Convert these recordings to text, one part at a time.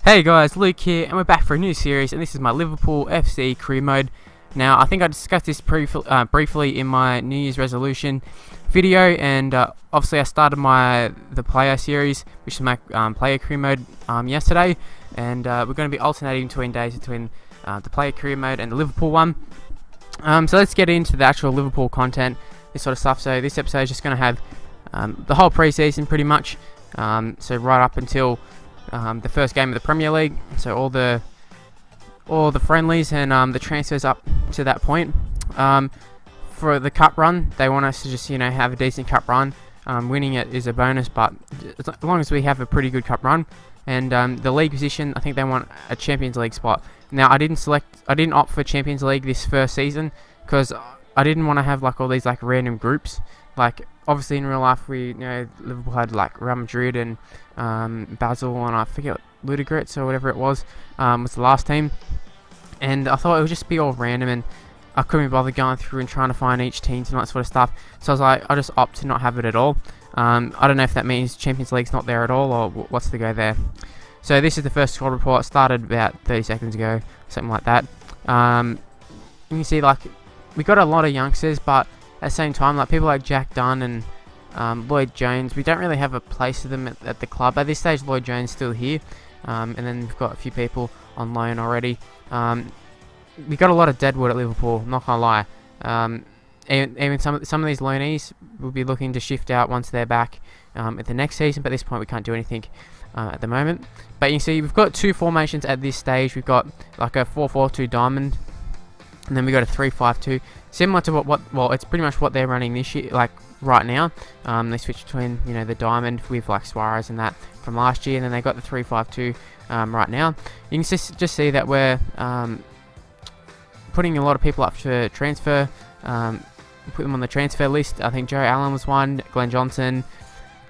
Hey guys, Luke here, and we're back for a new series, and this is my Liverpool FC career mode. Now, I think I discussed this briefly in my New Year's resolution video, and obviously I started the player series, which is my player career mode, yesterday, and we're going to be alternating between the player career mode and the Liverpool one. So let's get into the actual Liverpool content, this sort of stuff. So this episode is just going to have the whole pre-season pretty much, so right up until the first game of the Premier League, so all the friendlies and the transfers up to that point. For the cup run, they want us to just have a decent cup run. Winning it is a bonus, but as long as we have a pretty good cup run, and the league position, I think they want a Champions League spot. Now I didn't opt for Champions League this first season because I didn't want to have like all these like random groups. Like obviously in real life, Liverpool had like Real Madrid and Basel, and I forget Ludogorets or whatever it was the last team. And I thought it would just be all random, and I couldn't be bothered going through and trying to find each team and that sort of stuff. So I was like, I just opt to not have it at all. I don't know if that means Champions League's not there at all, or what's the go there. So this is the first squad report. Started about 30 seconds ago, something like that. You can see like we got a lot of youngsters, but at the same time, like people like Jack Dunn and Lloyd Jones, we don't really have a place for them at the club. At this stage, Lloyd Jones still here, and then we've got a few people on loan already. We got a lot of deadwood at Liverpool, not gonna lie. Even some of these loanees will be looking to shift out once they're back at the next season, but at this point we can't do anything at the moment. But you can see we've got two formations at this stage. We've got like a 4-4-2 diamond, and then we got a 3-5-2, similar to well, it's pretty much what they're running this year, like right now. They switched between the diamond with like Suarez and that from last year, and then they got the 3-5-2 right now. You can just see that we're putting a lot of people up to transfer, put them on the transfer list. I think Joe Allen was one, Glenn Johnson,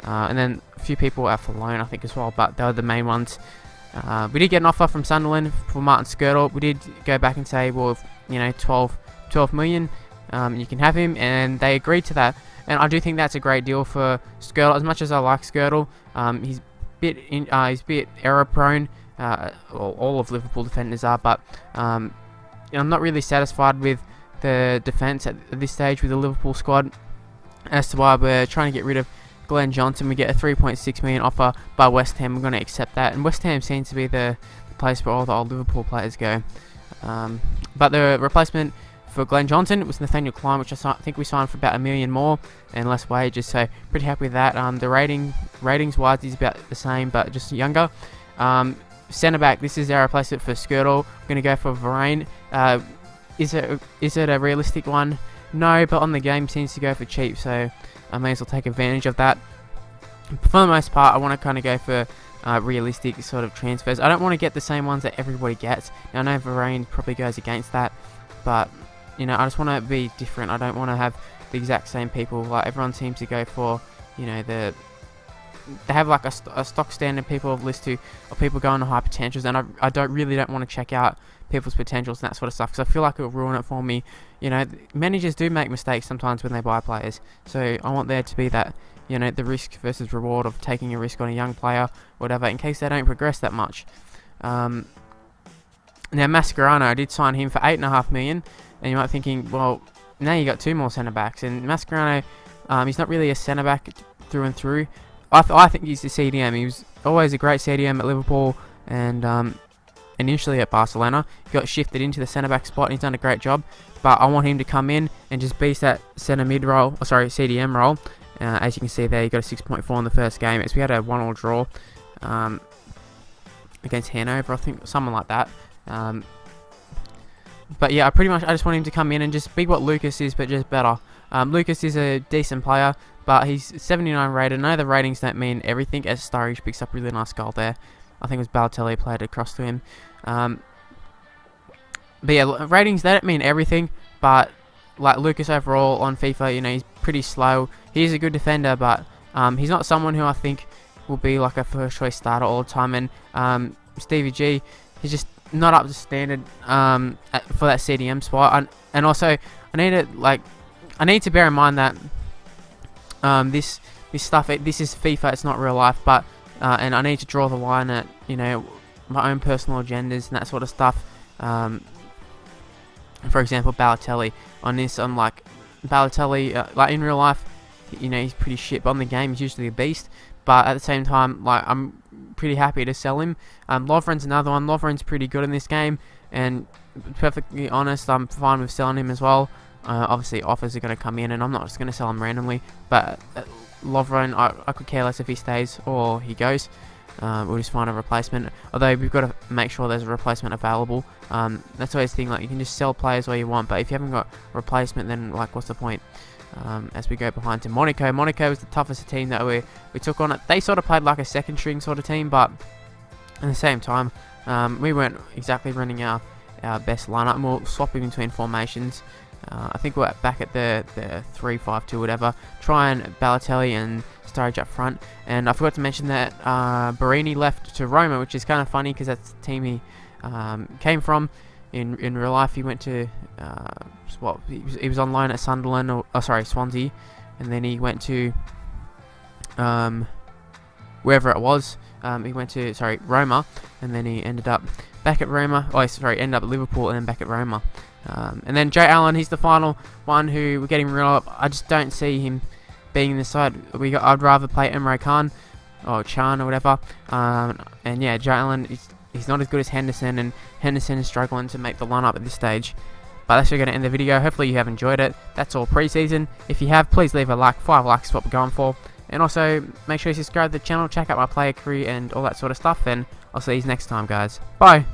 and then a few people out for loan I think as well, but they were the main ones. We did get an offer from Sunderland for Martin Skirtle. We did go back and say, well, 12 million, you can have him, and they agreed to that. And I do think that's a great deal for Skirtle. As much as I like Skirtle, he's a bit error prone. All of Liverpool defenders are, but I'm not really satisfied with the defence at this stage with the Liverpool squad, as to why we're trying to get rid of Glenn Johnson. We get a 3.6 million offer by West Ham. We're going to accept that, and West Ham seems to be the place where all the old Liverpool players go. But the replacement for Glenn Johnson was Nathaniel Klein, which I think we signed for about $1 million more and less wages, so pretty happy with that. The ratings wise is about the same, but just younger. Centre back, this is our replacement for Skirtle. We're going to go for Varane. Is it a realistic one? No, but on the game seems to go for cheap, so I may as well take advantage of that. For the most part, I want to kind of go for realistic sort of transfers. I don't want to get the same ones that everybody gets. Now, I know Varane probably goes against that, but I just want to be different. I don't want to have the exact same people. Like everyone seems to go for they have like a stock standard people list of people going to high potentials, and I don't want to check out people's potentials and that sort of stuff, because I feel like it'll ruin it for me. Managers do make mistakes sometimes when they buy players, so I want there to be that the risk versus reward of taking a risk on a young player, whatever, in case they don't progress that much. Now Mascherano, I did sign him for $8.5 million, and you might be thinking, well, now you got two more centre backs, and Mascherano, he's not really a centre back through and through. I think he's a CDM. He was always a great CDM at Liverpool, and initially at Barcelona. He got shifted into the centre-back spot, and he's done a great job. But I want him to come in and just beast that centre-mid role, CDM role. As you can see there, he got a 6.4 in the first game. As we had a 1-1 draw against Hanover, I think, something like that. But yeah, I just want him to come in and just be what Lucas is, but just better. Lucas is a decent player, but he's 79 rated. I know the ratings don't mean everything, as Sturridge picks up a really nice goal there. I think it was Balotelli played across to him. But yeah, ratings, they don't mean everything, but like Lucas overall on FIFA, he's pretty slow. He's a good defender, but he's not someone who I think will be like a first choice starter all the time. And Stevie G, he's just not up to standard for that CDM spot. And also, I need to bear in mind that this stuff, this is FIFA, it's not real life, but and I need to draw the line at my own personal agendas and that sort of stuff. For example, Balotelli. On this, I'm like, Balotelli, like in real life, you know, he's pretty shit, but on the game, he's usually a beast. But at the same time, like, I'm pretty happy to sell him. Lovren's another one. Lovren's pretty good in this game, and perfectly honest, I'm fine with selling him as well. Obviously, offers are going to come in, and I'm not just going to sell him randomly. But Lovren, I could care less if he stays or he goes. We'll just find a replacement. Although we've got to make sure there's a replacement available. That's always the thing. Like, you can just sell players where you want, but if you haven't got a replacement, then like, what's the point? As we go behind to Monaco. Monaco was the toughest team that we took on. It. They sort of played like a second string sort of team, but at the same time, we weren't exactly running our best lineup. We're swapping between formations. I think we're back at the 3-5-2, whatever. Trying Balotelli and Sturridge up front. And I forgot to mention that Barini left to Roma, which is kind of funny because that's the team he came from. In real life, he went to he was on loan at Sunderland, Swansea, and then he went to wherever it was. He went to Roma, and then he ended up back at Roma. Ended up at Liverpool, and then back at Roma. And then Joe Allen, he's the final one who we're getting rid of. I just don't see him being in the side. I'd rather play Emre Can or Chan or whatever. And yeah, Joe Allen he's not as good as Henderson, and Henderson is struggling to make the lineup at this stage. But that's where we're going to end the video. Hopefully you have enjoyed it. That's all pre-season. If you have, please leave a like. 5 likes is what we're going for. And also, make sure you subscribe to the channel, check out my player career and all that sort of stuff. And I'll see you next time, guys. Bye!